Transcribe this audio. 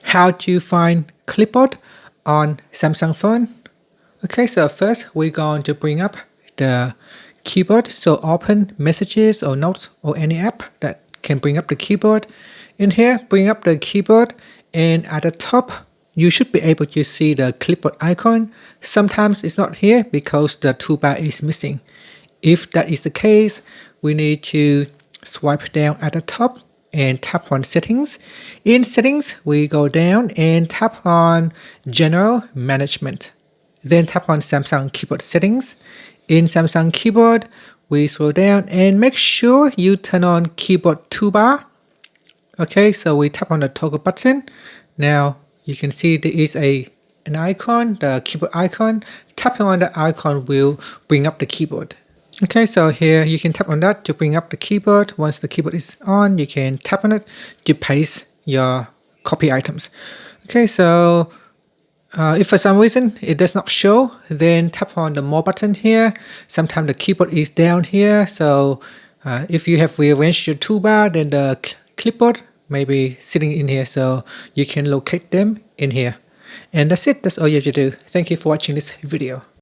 how to find Clipboard on Samsung phone. Okay, so first we're going to bring up the keyboard. So open messages or notes or any app that can bring up the keyboard. In here, bring up the keyboard, and at the top you should be able to see the clipboard icon. Sometimes it's not here because the toolbar is missing. If that is the case, we need to swipe down at the top and tap on settings. In settings, we go down and tap on general management. Then tap on Samsung keyboard settings. In Samsung keyboard, we scroll down and make sure you turn on keyboard toolbar. Okay, so we tap on the toggle button. Now you can see there is an icon, the keyboard icon. Tapping on the icon will bring up the keyboard. Okay, so here you can tap on that to bring up the keyboard. Once the keyboard is on, you can tap on it to paste your copy items. Okay, so if for some reason it does not show, then tap on the more button here. Sometimes the keyboard is down here, so if you have rearranged your toolbar, then the clipboard may be sitting in here, so you can locate them in here. And that's it. That's all you have to do. Thank you for watching this video.